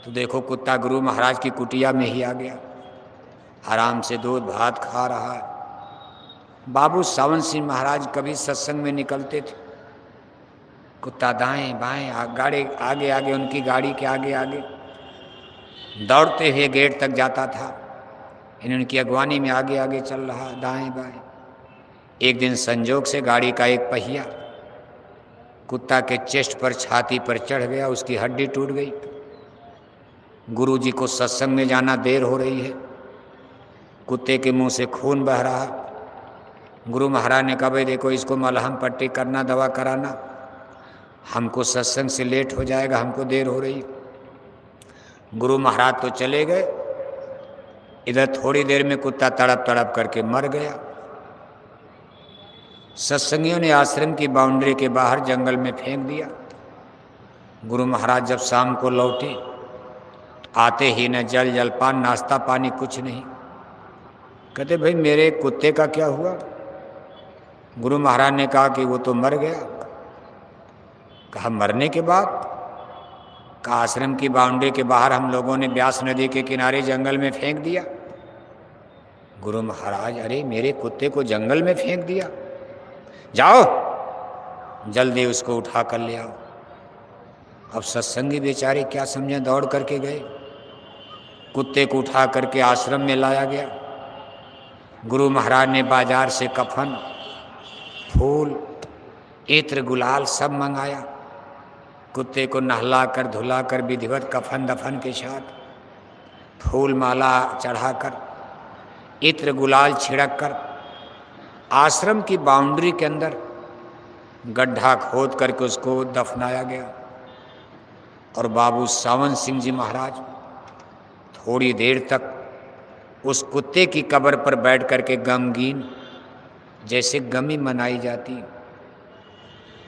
तो देखो कुत्ता गुरु महाराज की कुटिया में ही आ गया, आराम से दूध भात खा रहा है। बाबू सावन सिंह महाराज कभी सत्संग में निकलते थे, कुत्ता दाएं बाएं गाड़ी आगे आगे, उनकी गाड़ी के आगे आगे दौड़ते हुए गेट तक जाता था। इनकी अगवानी में आगे आगे चल रहा दाएं बाएं। एक दिन संजोग से गाड़ी का एक पहिया कुत्ता के चेस्ट पर, छाती पर चढ़ गया, उसकी हड्डी टूट गई। गुरुजी को सत्संग में जाना देर हो रही है, कुत्ते के मुंह से खून बह रहा। गुरु महाराज ने कहा भाई देखो इसको मलहम पट्टी करना, दवा कराना, हमको सत्संग से लेट हो जाएगा, हमको देर हो रही। गुरु महाराज तो चले गए। इधर थोड़ी देर में कुत्ता तड़प तड़प करके मर गया। सत्संगियों ने आश्रम की बाउंड्री के बाहर जंगल में फेंक दिया। गुरु महाराज जब शाम को लौटे, आते ही न जल जलपान नाश्ता पानी कुछ नहीं। कहते भाई मेरे कुत्ते का क्या हुआ? गुरु महाराज ने कहा कि वो तो मर गया। कहा मरने के बाद? कहा आश्रम की बाउंड्री के बाहर हम लोगों ने ब्यास नदी के किनारे जंगल में फेंक दिया। गुरु महाराज अरे मेरे कुत्ते को जंगल में फेंक दिया, जाओ जल्दी उसको उठा कर ले आओ। अब सत्संगी बेचारे क्या समझे, दौड़ करके गए, कुत्ते को उठा करके आश्रम में लाया गया। गुरु महाराज ने बाजार से कफन, फूल, इत्र, गुलाल सब मंगाया। कुत्ते को नहलाकर धुलाकर विधिवत कफन दफन के साथ फूल माला चढ़ाकर, इत्र गुलाल छिड़क कर आश्रम की बाउंड्री के अंदर गड्ढा खोद करके उसको दफनाया गया। और बाबू सावन सिंह जी महाराज थोड़ी देर तक उस कुत्ते की कब्र पर बैठ करके गमगीन, जैसे गमी मनाई जाती।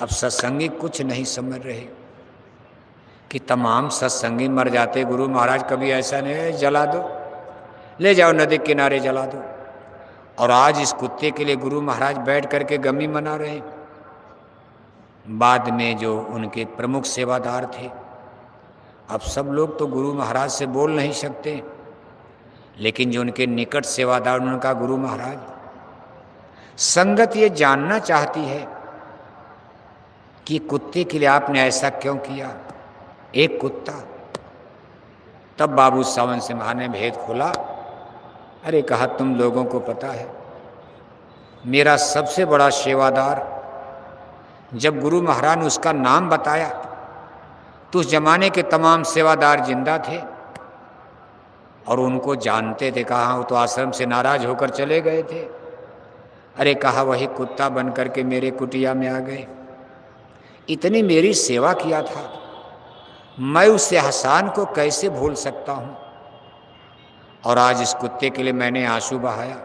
अब सत्संगी कुछ नहीं समझ रहे कि तमाम सत्संगी मर जाते। गुरु महाराज कभी ऐसा नहीं है जला दो, ले जाओ नदी किनारे जला दो। और आज इस कुत्ते के लिए गुरु महाराज बैठ करके गमी मना रहे। बाद में जो उनके प्रमुख सेवादार थे, अब सब लोग तो गुरु महाराज से बोल नहीं सकते, लेकिन जो उनके निकट सेवादार, उन्होंने कहा गुरु महाराज संगत ये जानना चाहती है कि कुत्ते के लिए आपने ऐसा क्यों किया, एक कुत्ता। तब बाबू सावन सिंह महाराज ने भेद खोला। अरे कहा तुम लोगों को पता है मेरा सबसे बड़ा सेवादार, जब गुरु महाराज ने उसका नाम बताया तो उस जमाने के तमाम सेवादार जिंदा थे और उनको जानते थे। कहा वो तो आश्रम से नाराज होकर चले गए थे। अरे कहा वही कुत्ता बन करके मेरे कुटिया में आ गए, इतनी मेरी सेवा किया था, मैं उस एहसान को कैसे भूल सकता हूँ। और आज इस कुत्ते के लिए मैंने आंसू बहाया,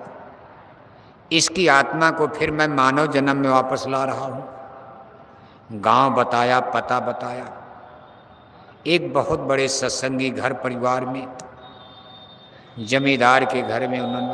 इसकी आत्मा को फिर मैं मानव जन्म में वापस ला रहा हूँ। गांव बताया, पता बताया, एक बहुत बड़े सत्संगी घर परिवार में, जमींदार के घर में उन्होंने